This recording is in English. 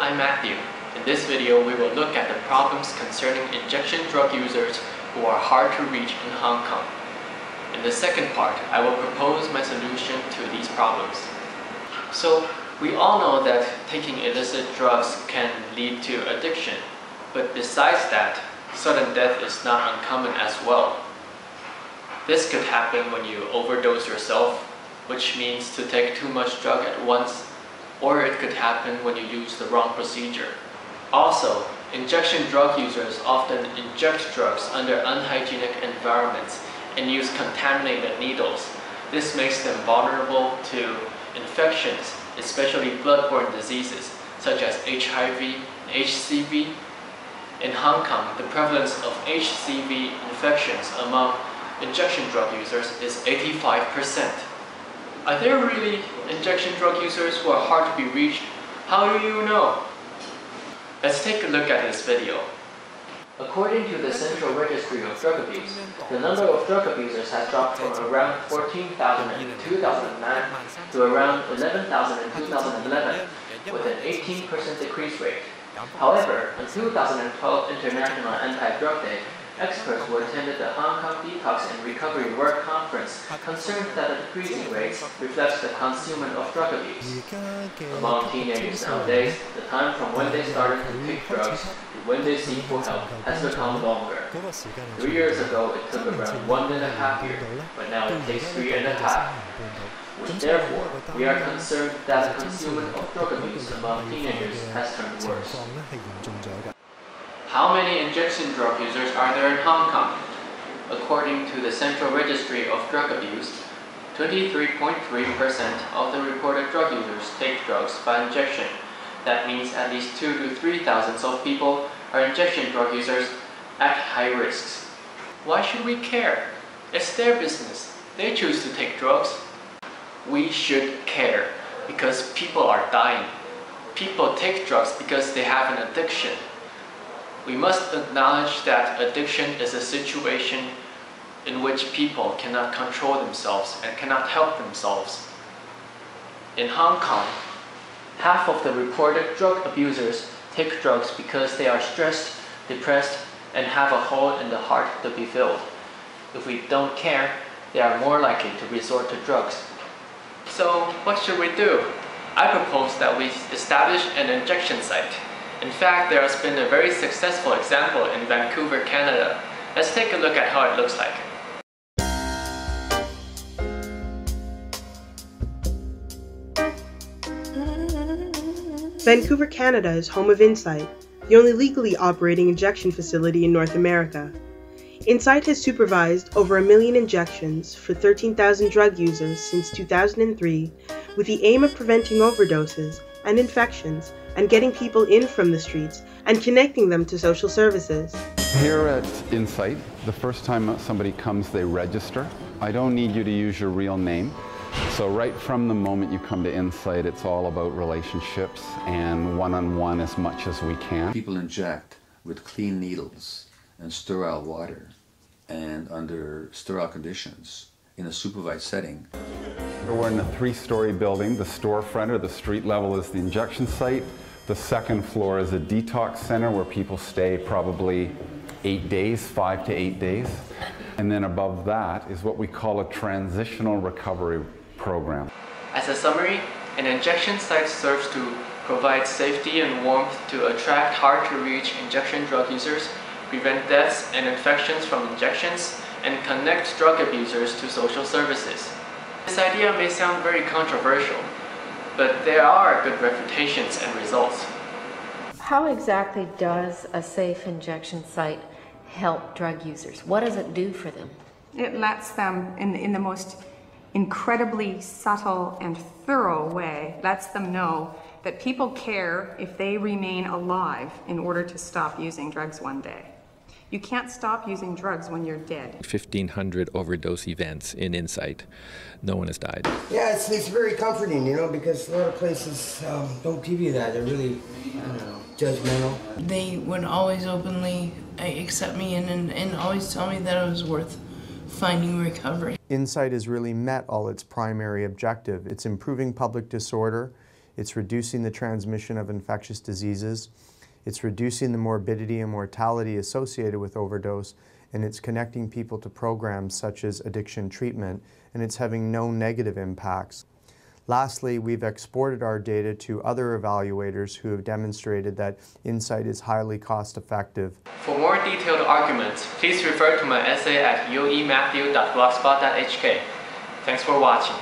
I'm Matthew. In this video, we will look at the problems concerning injection drug users who are hard to reach in Hong Kong. In the second part, I will propose my solution to these problems. So, we all know that taking illicit drugs can lead to addiction, but besides that, sudden death is not uncommon as well. This could happen when you overdose yourself, which means to take too much drug at once, or it could happen when you use the wrong procedure. Also, injection drug users often inject drugs under unhygienic environments and use contaminated needles. This makes them vulnerable to infections, especially bloodborne diseases such as HIV and HCV. In Hong Kong, the prevalence of HCV infections among injection drug users is 85%. Are there really injection drug users who are hard to be reached? How do you know? Let's take a look at this video. According to the Central Registry of Drug Abuse, the number of drug abusers has dropped from around 14,000 in 2009 to around 11,000 in 2011, with an 18% decrease rate. However, on 2012 International Anti-Drug Day, experts who attended the Hong Kong Detox and Recovery Work Conference concerned that the decreasing rates reflects the consumption of drug abuse. Among teenagers nowadays, the time from when they started to take drugs to when they seek for help has become longer. 3 years ago, it took around 1.5 years, but now it takes 3.5. Therefore, we are concerned that the consumption of drug abuse among teenagers has turned worse. How many injection drug users are there in Hong Kong? According to the Central Registry of Drug Abuse, 23.3% of the reported drug users take drugs by injection. That means at least 2,000 to 3,000 of people are injection drug users at high risks. Why should we care? It's their business. They choose to take drugs. We should care because people are dying. People take drugs because they have an addiction. We must acknowledge that addiction is a situation in which people cannot control themselves and cannot help themselves. In Hong Kong, half of the reported drug abusers take drugs because they are stressed, depressed, and have a hole in the heart to be filled. If we don't care, they are more likely to resort to drugs. So, what should we do? I propose that we establish an injection site. In fact, there has been a very successful example in Vancouver, Canada. Let's take a look at how it looks like. Vancouver, Canada is home of Insight, the only legally operating injection facility in North America. Insight has supervised over 1 million injections for 13,000 drug users since 2003 with the aim of preventing overdoses and infections and getting people in from the streets and connecting them to social services. Here at Insight, the first time somebody comes, they register. I don't need you to use your real name. So right from the moment you come to Insight, it's all about relationships and one-on-one as much as we can. People inject with clean needles and sterile water and under sterile conditions in a supervised setting. We're in a 3-story building. The storefront or the street level is the injection site. The second floor is a detox center where people stay probably 8 days, 5 to 8 days. And then above that is what we call a transitional recovery program. As a summary, an injection site serves to provide safety and warmth to attract hard-to-reach injection drug users, prevent deaths and infections from injections, and connect drug abusers to social services. This idea may sound very controversial, but there are good reputations and results. How exactly does a safe injection site help drug users? What does it do for them? It lets them, in the most incredibly subtle and thorough way, lets them know that people care if they remain alive in order to stop using drugs one day. You can't stop using drugs when you're dead. 1,500 overdose events in Insight. No one has died. Yeah, it's very comforting, you know, because a lot of places don't give you that. They're really, I don't know, judgmental. They would always openly accept me and always tell me that it was worth finding recovery. Insight has really met all its primary objective. It's improving public disorder, it's reducing the transmission of infectious diseases, it's reducing the morbidity and mortality associated with overdose, and it's connecting people to programs such as addiction treatment, and it's having no negative impacts. Lastly, we've exported our data to other evaluators who have demonstrated that Insight is highly cost-effective. For more detailed arguments, please refer to my essay at uematthew.blogspot.hk. Thanks for watching.